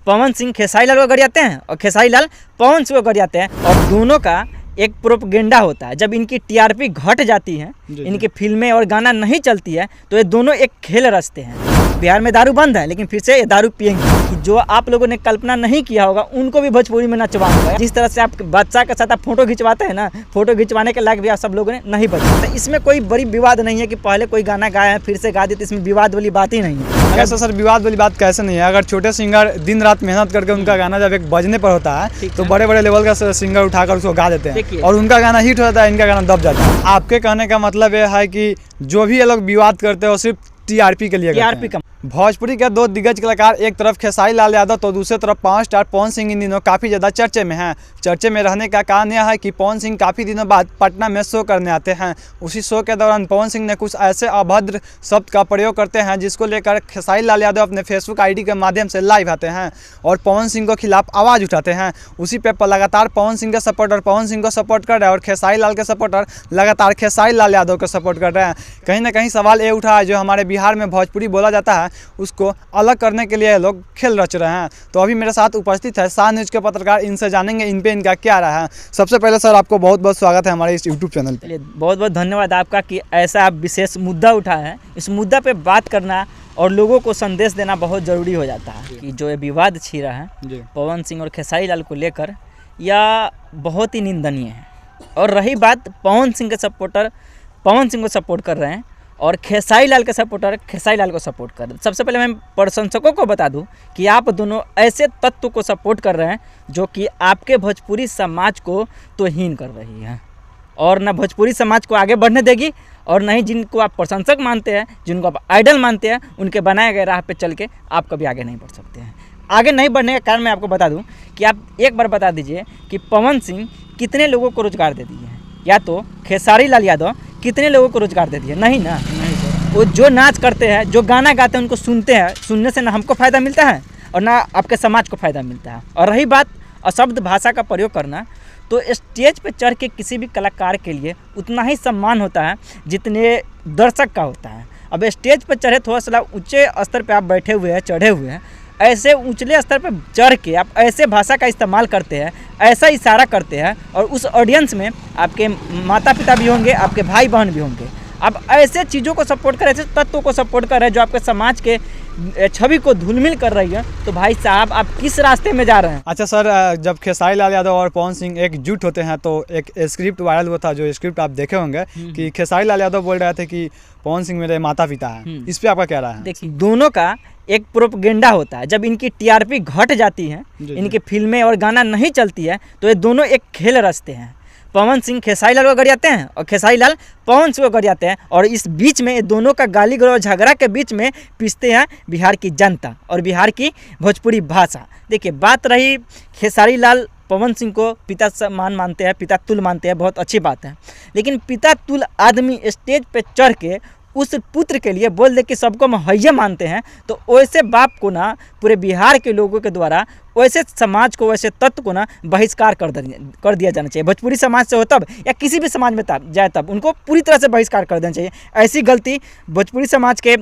पवन सिंह खेसारी लाल को गरियाते हैं और खेसारी लाल पवन सिंह को गरियाते हैं, और दोनों का एक प्रोपगेंडा होता है। जब इनकी टीआरपी घट जाती है, इनकी फिल्में और गाना नहीं चलती है, तो ये दोनों एक खेल रचते हैं। बिहार में दारू बंद है, लेकिन फिर से ये दारू पियेंगे। जो आप लोगों ने कल्पना नहीं किया होगा उनको भी भोजपुरी में नचवाऊंगा। जिस तरह से आप बच्चा के साथ आप फोटो खिंचवाते हैं ना, फोटो खिंचवाने के लायक भी आप सब लोगों ने नहीं बचा। तो इसमें कोई बड़ी विवाद नहीं है कि पहले कोई गाना गाया है फिर से गा दी, तो इसमें विवाद वाली बात ही नहीं है। कैसे सर विवाद वाली बात कैसे नहीं है? अगर छोटे सिंगर दिन रात मेहनत करके उनका गाना जब एक बजने पर होता है तो बड़े बड़े लेवल का सिंगर उठाकर उसको गा देते हैं और उनका गाना हिट होता है, इनका गाना दब जाता है। आपके कहने का मतलब ये है कि जो भी ये लोग विवाद करते हो सिर्फ टीआरपी के लिए टीआरपी का। भोजपुरी के दो दिग्गज कलाकार, एक तरफ खेसारी लाल यादव तो दूसरी तरफ पावर स्टार पवन सिंह इन दिनों काफ़ी ज़्यादा चर्चे में हैं। चर्चे में रहने का कारण यह है कि पवन सिंह काफ़ी दिनों बाद पटना में शो करने आते हैं। उसी शो के दौरान पवन सिंह ने कुछ ऐसे अभद्र शब्द का प्रयोग करते हैं जिसको लेकर खेसारी लाल यादव अपने फेसबुक आईडी के माध्यम से लाइव आते हैं और पवन सिंह के खिलाफ आवाज़ उठाते हैं। उसी पर लगातार पवन सिंह के सपोर्टर पवन सिंह को सपोर्ट कर रहे हैं और खेसारी लाल के सपोर्टर लगातार खेसारी लाल यादव को सपोर्ट कर रहे हैं। कहीं ना कहीं सवाल ये उठा है, जो हमारे बिहार में भोजपुरी बोला जाता है उसको अलग करने के लिए लोग खेल रच रहे हैं। तो अभी मेरे साथ उपस्थित है शाह न्यूज़ के पत्रकार, इनसे जानेंगे इन पे इनका क्या रहा है। सबसे पहले सर आपको बहुत बहुत स्वागत है हमारे इस यूट्यूब चैनल पे। बहुत बहुत धन्यवाद आपका कि ऐसा आप विशेष मुद्दा उठाए हैं। इस मुद्दा पे बात करना और लोगों को संदेश देना बहुत ज़रूरी हो जाता है कि जो ये विवाद छिड़ा है पवन सिंह और खेसारी लाल को लेकर, यह बहुत ही निंदनीय है। और रही बात पवन सिंह के सपोर्टर पवन सिंह को सपोर्ट कर रहे हैं और खेसारी लाल के सपोर्टर खेसारी लाल को सपोर्ट कर रहे हैं। सबसे पहले मैं प्रशंसकों को बता दूं कि आप दोनों ऐसे तत्व को सपोर्ट कर रहे हैं जो कि आपके भोजपुरी समाज को तौहीन कर रही है और ना भोजपुरी समाज को आगे बढ़ने देगी, और नहीं जिनको आप प्रशंसक मानते हैं, जिनको आप आइडल मानते हैं, उनके बनाए गए राह पे चल के आप कभी आगे नहीं बढ़ सकते हैं। आगे नहीं बढ़ने का कारण मैं आपको बता दूं कि आप एक बार बता दीजिए कि पवन सिंह कितने लोगों को रोजगार दे दिए हैं, या तो खेसारी लाल यादव कितने लोगों को रोजगार दे दिए? नहीं ना। वो जो नाच करते हैं, जो गाना गाते हैं, उनको सुनते हैं, सुनने से ना हमको फ़ायदा मिलता है और ना आपके समाज को फ़ायदा मिलता है। और रही बात अशब्द भाषा का प्रयोग करना, तो स्टेज पे चढ़ के किसी भी कलाकार के लिए उतना ही सम्मान होता है जितने दर्शक का होता है। अब स्टेज पर चढ़े, थोड़ा सा ऊंचे स्तर पे आप बैठे हुए हैं, चढ़े हुए हैं, ऐसे ऊंचले स्तर पर चढ़ के आप ऐसे भाषा का इस्तेमाल करते हैं, ऐसा इशारा करते हैं, और उस ऑडियंस में आपके माता पिता भी होंगे, आपके भाई बहन भी होंगे। अब ऐसे चीज़ों को सपोर्ट कर, ऐसे तत्वों को सपोर्ट कर रहे हैं जो आपके समाज के छवि को धूलमिल कर रही है, तो भाई साहब आप किस रास्ते में जा रहे हैं? अच्छा सर, जब खेसारी लाल यादव और पवन सिंह एकजुट होते हैं तो एक स्क्रिप्ट वायरल हुआ था, जो स्क्रिप्ट आप देखे होंगे कि खेसारी लाल यादव बोल रहे थे कि पवन सिंह मेरे माता पिता हैं। इस पे आपका क्या रहा है? देखिए, दोनों का एक प्रोपगेंडा होता है। जब इनकी टीआरपी घट जाती है, इनकी फिल्में और गाना नहीं चलती है, तो ये दोनों एक खेल रचते हैं। पवन सिंह खेसारी लाल को गरियाते हैं और खेसारी लाल पवन सिंह को गरियाते हैं, और इस बीच में दोनों का गाली गलौज झगड़ा के बीच में पिसते हैं बिहार की जनता और बिहार की भोजपुरी भाषा। देखिए, बात रही खेसारी लाल पवन सिंह को पिता समान मानते हैं, पिता तुल्य मानते हैं, बहुत अच्छी बात है। लेकिन पिता तुल्य आदमी स्टेज पे चढ़ के उस पुत्र के लिए बोल दे कि सबको हम हैया मानते हैं, तो वैसे बाप को ना पूरे बिहार के लोगों के द्वारा, वैसे समाज को, वैसे तत्व को ना बहिष्कार कर दिया जाना चाहिए। भोजपुरी समाज से हो तब, या किसी भी समाज में जाए तब, उनको पूरी तरह से बहिष्कार कर देना चाहिए। ऐसी गलती भोजपुरी समाज के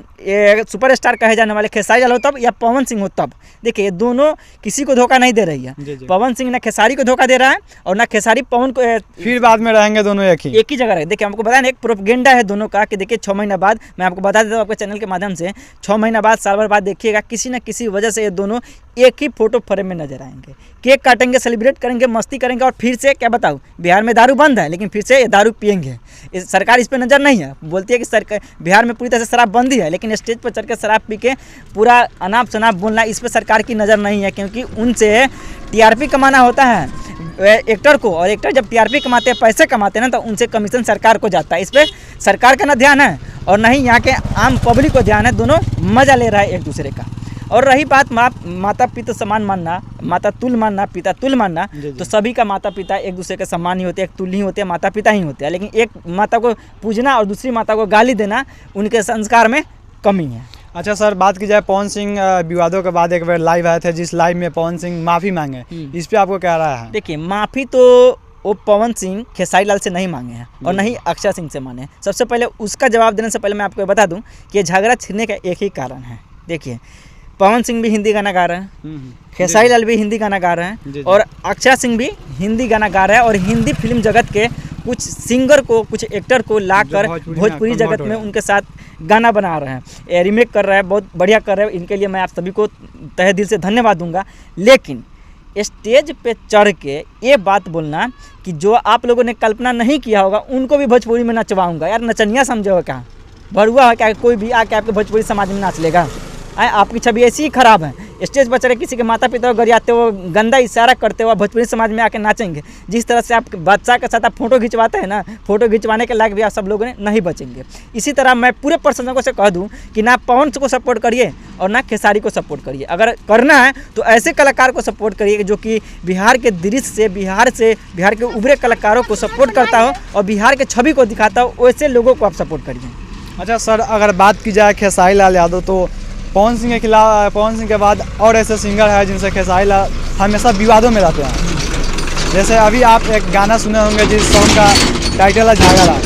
सुपरस्टार कहे जाने वाले खेसारी लाल हो तब या पवन सिंह हो तब। देखिए, दोनों किसी को धोखा नहीं दे रही है। पवन सिंह ना खेसारी को धोखा दे रहा है और ना खेसारी पवन को। फिर बाद में रहेंगे दोनों एक ही जगह रहे। देखिए, हमको बताया ना, एक प्रोपगेंडा है दोनों का कि देखिए 6 महीना बाद, मैं आपको बता देता हूँ आपके चैनल के माध्यम से, 6 महीना बाद, साल भर बाद देखिएगा, किसी न किसी वजह से ये दोनों एक ही फोटो फ्रेम में नजर आएंगे, केक काटेंगे, सेलिब्रेट करेंगे, मस्ती करेंगे, और फिर से क्या बताऊँ, बिहार में दारू बंद है, लेकिन फिर से ये दारू पियेंगे। सरकार इस पर नज़र नहीं है, बोलती है कि सरकार बिहार में पूरी तरह से शराब बंदी है, लेकिन स्टेज पर चढ़ के शराब पी के पूरा अनाप शनाप बोलना, इस पर सरकार की नज़र नहीं है, क्योंकि उनसे टीआरपी कमाना होता है एक्टर को, और एक्टर जब टीआरपी कमाते हैं, पैसे कमाते हैं ना, तो उनसे कमीशन सरकार को जाता है। इस पर सरकार का ना ध्यान है और ना ही यहाँ के आम पब्लिक को ध्यान है। दोनों मज़ा ले रहा है एक दूसरे का। और रही बात माता पिता समान मानना, माता तुल्य मानना, पिता तुल्य मानना, तो सभी का माता पिता एक दूसरे के समान ही होते हैं, एक तुल्य ही होते हैं, माता पिता ही होते हैं। लेकिन एक माता को पूजना और दूसरी माता को गाली देना उनके संस्कार में कमी है। अच्छा सर, बात की जाए पवन सिंह विवादों के बाद एक बार लाइव आए थे, जिस लाइव में पवन सिंह माफ़ी मांगे, इस पे आपको क्या रहा है? देखिए, माफ़ी तो वो पवन सिंह खेसारी लाल से नहीं मांगे हैं और नहीं अक्षय सिंह से मांगे। सबसे पहले उसका जवाब देने से पहले मैं आपको बता दूं कि ये झगड़ा छिड़ने का एक ही कारण है। देखिए, पवन सिंह भी हिंदी गाना गा रहे हैं, खेसारी लाल भी हिंदी गाना गा रहे हैं और अक्षय सिंह भी हिंदी गाना गा रहे हैं और हिंदी फिल्म जगत के कुछ सिंगर को, कुछ एक्टर को लाकर भोजपुरी जगत में उनके साथ गाना बना रहे हैं, रीमेक कर रहे हैं, बहुत बढ़िया कर रहे हैं। इनके लिए मैं आप सभी को तहे दिल से धन्यवाद दूंगा। लेकिन स्टेज पे चढ़ के ये बात बोलना कि जो आप लोगों ने कल्पना नहीं किया होगा उनको भी भोजपुरी में नचवाऊंगा, यार नचनिया समझो क्या, भरुआ है क्या कोई भी आके आपके भोजपुरी समाज में नाच लेगा? आपकी छवि ऐसी ही खराब है। स्टेज पर चढ़े किसी के माता पिता को गरियाते हो, गंदा इशारा करते हो, भोजपुरी समाज में आके नाचेंगे। जिस तरह से आप बच्चा के साथ आप फोटो खिंचवाते हैं ना, फोटो खिंचवाने के लायक भी आप सब लोगों ने नहीं बचेंगे। इसी तरह मैं पूरे प्रशंसकों से कह दूं कि ना पवन को सपोर्ट करिए और ना खेसारी को सपोर्ट करिए। अगर करना है तो ऐसे कलाकार को सपोर्ट करिए जो कि बिहार के दृश्य से, बिहार के उभरे कलाकारों को सपोर्ट करता हो और बिहार के छवि को दिखाता हो, वैसे लोगों को आप सपोर्ट करिए। अच्छा सर, अगर बात की जाए खेसारी लाल यादव तो पवन सिंह के खिलाफ, पवन सिंह के बाद और ऐसे सिंगर हैं जिनसे खेसारी लाल हमेशा विवादों में रहते हैं। जैसे अभी आप एक गाना सुने होंगे जिस सॉन्ग का टाइटल है झगड़ा,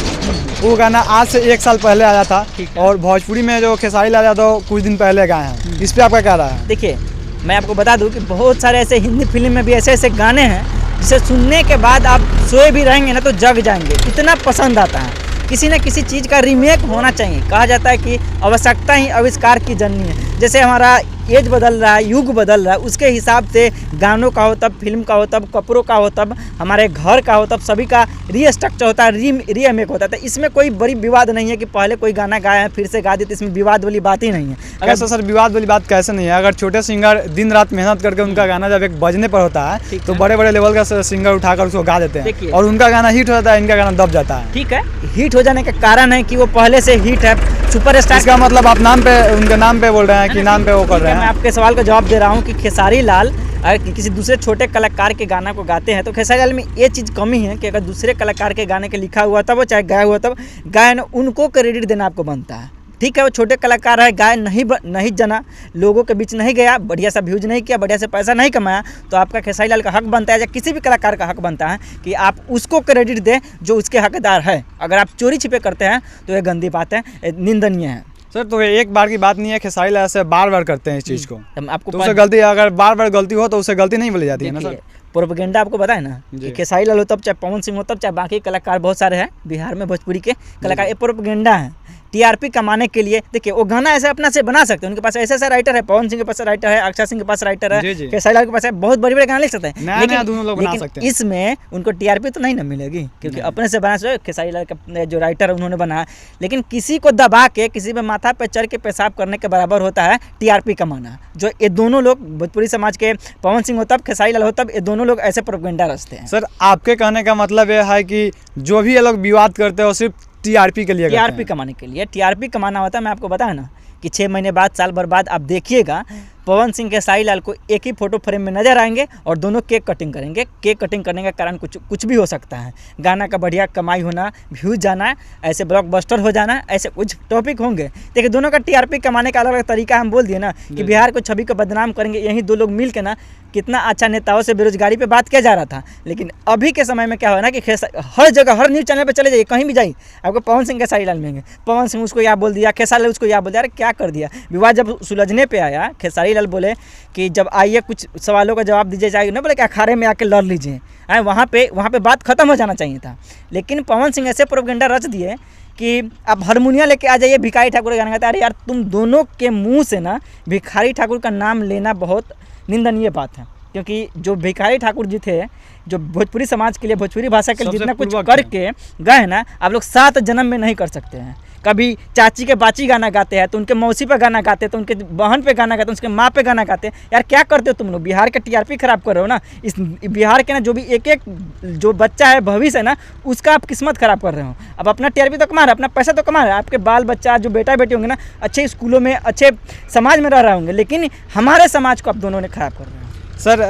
वो गाना आज से 1 साल पहले आया था और भोजपुरी में जो खेसारी लाल यादव कुछ दिन पहले गाए हैं, इस पर आपका क्या राय है? देखिए, मैं आपको बता दूं कि बहुत सारे ऐसे हिंदी फिल्म में भी ऐसे ऐसे गाने हैं जिसे सुनने के बाद आप सोए भी रहेंगे ना तो जग जाएंगे, इतना पसंद आता है। किसी न किसी चीज़ का रीमेक होना चाहिए। कहा जाता है कि आवश्यकता ही आविष्कार की जननी है। जैसे हमारा एज बदल रहा है, युग बदल रहा है, उसके हिसाब से गानों का हो तब, फिल्म का हो तब, कपड़ों का हो तब, हमारे घर का हो तब, सभी का रीस्ट्रक्चर होता है, रीमेक होता है। तो इसमें कोई बड़ी विवाद नहीं है कि पहले कोई गाना गाया है फिर से गा दिया, तो इसमें विवाद वाली बात ही नहीं है। अगर सर विवाद वाली बात कैसे नहीं है? अगर छोटे सिंगर दिन रात मेहनत करके उनका गाना जब एक बजने पर होता है तो बड़े बड़े लेवल का सिंगर उठाकर उसको गा देते हैं और उनका गाना हिट हो जाता है, इनका गाना दब जाता है। ठीक है, हिट हो जाने का कारण है कि वो पहले से हिट है, सुपरस्टार। इसका मतलब आप नाम पे, उनके नाम पे बोल रहे हैं कि नाम पे वो कर रहे हैं? मैं आपके सवाल का जवाब दे रहा हूँ कि खेसारी लाल अगर किसी दूसरे छोटे कलाकार के गाना को गाते हैं तो खेसारी लाल में ये चीज़ कमी है कि अगर दूसरे कलाकार के गाने के लिखा हुआ तब, वो चाहे गाया हुआ तब, गायन उनको क्रेडिट देना आपको बनता है। ठीक है, वो छोटे कलाकार है, गायन नहीं जना, लोगों के बीच नहीं गया, बढ़िया सा व्यूज नहीं किया, बढ़िया से पैसा नहीं कमाया, तो आपका खेसारी लाल का हक बनता है या किसी भी कलाकार का हक बनता है कि आप उसको क्रेडिट दें जो उसके हकदार है। अगर आप चोरी छिपे करते हैं तो ये गंदी बात है, निंदनीय है। सर तो ये एक बार की बात नहीं है, खेसारी लाल से बार बार करते हैं इस चीज़ को। आपको तो उसे गलती, अगर बार बार गलती हो तो उसे गलती नहीं बोली जाती है ना सर? प्रोपेगेंडा आपको पता है ना कि खेसारी लाल हो तब, चाहे पवन सिंह हो तब, चाहे बाकी कलाकार बहुत सारे हैं बिहार में भोजपुरी के कलाकार, ये प्रोपेगेंडा है टीआरपी कमाने के लिए। देखिए, वो गाना ऐसे अपना से बना सकते हैं, उनके पास ऐसे ऐसा राइटर है, पवन सिंह के पास राइटर है, अक्षय सिंह के पास राइटर है, खेसारी लाल के पास है, बहुत बड़े बड़े गाने लिख सकते हैं, लेकिन इसमें उनको टीआरपी तो नहीं ना मिलेगी क्योंकि अपने से बना। खेसारी लाल का जो राइटर है उन्होंने बनाया, लेकिन किसी को दबा के, किसी पे माथा पे चढ़ के पेशाब करने के बराबर होता है टीआरपी कमाना। जो ये दोनों लोग भोजपुरी समाज के, पवन सिंह हो तब, खेसारी लाल हो तब, ये दोनों लोग ऐसे प्रोपेगेंडा रचते हैं। सर आपके कहने का मतलब ये है कि जो भी ये लोग विवाद करते हैं वो सिर्फ टीआरपी के लिए, टीआरपी कमाने के लिए। टीआरपी कमाना होता है, मैं आपको बताया ना कि 6 महीने बाद, साल भर बाद आप देखिएगा पवन सिंह खेसारी लाल को एक ही फोटो फ्रेम में नजर आएंगे और दोनों केक कटिंग करेंगे। केक कटिंग करने का कारण कुछ भी हो सकता है, गाना का बढ़िया कमाई होना, व्यूज जाना, ऐसे ब्लॉकबस्टर हो जाना, ऐसे कुछ टॉपिक होंगे। देखिए, दोनों का टीआरपी कमाने का अलग अलग तरीका हम बोल दिए ना कि बिहार को छवि को बदनाम करेंगे। यही दो लोग मिल के ना कितना अच्छा नेताओं से बेरोजगारी पे बात किया जा रहा था, लेकिन अभी के समय में क्या हुआ ना कि हर जगह, हर न्यूज़ चैनल पे चले जाइए, कहीं भी जाइए, आपको पवन सिंह खेसारी लाल मिलेंगे। पवन सिंह उसको यह बोल दिया, खेसारी लाल उसको यह बोल दिया, अरे क्या कर दिया। विवाद जब सुलझने पे आया, खेसारी लाल बोले कि जब आइए कुछ सवालों का जवाब दीजिए, चाहिए ना बोले कि अखाड़े में आके लड़ लीजिए, वहाँ पे बात खत्म हो जाना चाहिए था। लेकिन पवन सिंह ऐसे प्रोपेगेंडा रच दिए कि आप हारमोनिया लेके आ जाइए, भिखारी ठाकुर का गाना गाते हैं। अरे यार, तुम दोनों के मुंह से ना भिखारी ठाकुर का नाम लेना बहुत निंदनीय बात है, क्योंकि जो भिखारी ठाकुर जी थे, जो भोजपुरी समाज के लिए, भोजपुरी भाषा के लिए जितना कुछ करके गए ना, आप लोग 7 जन्म में नहीं कर सकते हैं। कभी चाची के बाची गाना गाते हैं तो उनके मौसी पे गाना गाते हैं, तो उनके बहन पे गाना गाते हैं, उसके माँ पे गाना गाते हैं। यार क्या करते हो तुम लोग? बिहार के टीआरपी खराब कर रहे हो ना। इस बिहार के ना जो भी एक एक जो बच्चा है, भविष्य है ना, उसका आप किस्मत खराब कर रहे हो। अब अपना टीआरपी तो कमा रहे, अपना पैसा तो कमा रहे, आपके बाल बच्चा जो बेटा बेटी होंगे ना, अच्छे स्कूलों में, अच्छे समाज में रह रहे होंगे, लेकिन हमारे समाज को आप दोनों ने खराब कर रहे हो। सर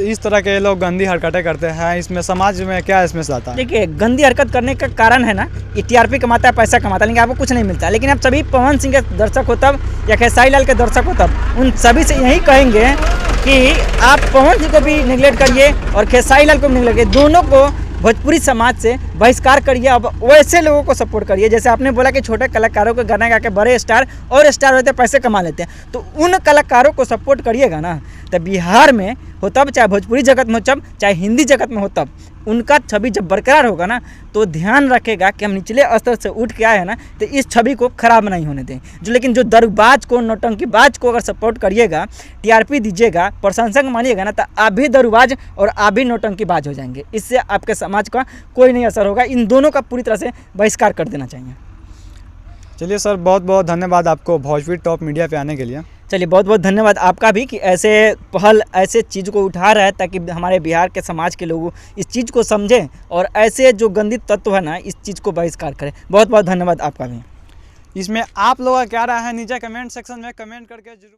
इस तरह के लोग गंदी हरकतें करते हैं, इसमें समाज में क्या इसमें से आता है? देखिए, गंदी हरकत करने का कारण है ना, ये टीआरपी कमाता है, पैसा कमाता है, लेकिन आपको कुछ नहीं मिलता। लेकिन आप सभी पवन सिंह के दर्शक हो तब, या खेसारी लाल के दर्शक हो तब, उन सभी से यही कहेंगे कि आप पवन सिंह को भी निगलेक्ट करिए और खेसारी लाल को भी निगलेक्ट करिए। दोनों को भोजपुरी समाज से बहिष्कार करिए। अब वैसे लोगों को सपोर्ट करिए, जैसे आपने बोला कि छोटे कलाकारों को गाना गा के बड़े स्टार और स्टार होते पैसे कमा लेते हैं, तो उन कलाकारों को सपोर्ट करिएगा ना। तो बिहार में हो तब, चाहे भोजपुरी जगत में हो तब, चाहे हिंदी जगत में हो तब, उनका छवि जब बरकरार होगा ना तो ध्यान रखेगा कि हम निचले स्तर से उठ के आए हैं ना, तो इस छवि को खराब नहीं होने दें। लेकिन जो दरुबाज को, नौटंकीबाज को अगर सपोर्ट करिएगा, टीआरपी दीजिएगा, प्रशंसक मानिएगा ना, तो आप भी दरुबाज और आप भी नौटंकीबाज हो जाएंगे। इससे आपके समाज का कोई नहीं असर होगा। इन दोनों का पूरी तरह से बहिष्कार कर देना चाहिए। चलिए सर, बहुत बहुत धन्यवाद आपको भोजपुरी टॉप मीडिया पे आने के लिए। चलिए, बहुत बहुत धन्यवाद आपका भी कि ऐसे पहल, ऐसे चीज़ को उठा रहा है ताकि हमारे बिहार के समाज के लोग इस चीज़ को समझें और ऐसे जो गंदी तत्व है ना, इस चीज़ को बहिष्कार करें। बहुत बहुत धन्यवाद आपका भी। इसमें आप लोगों का क्या राय है नीचे कमेंट सेक्शन में कमेंट करके जरूर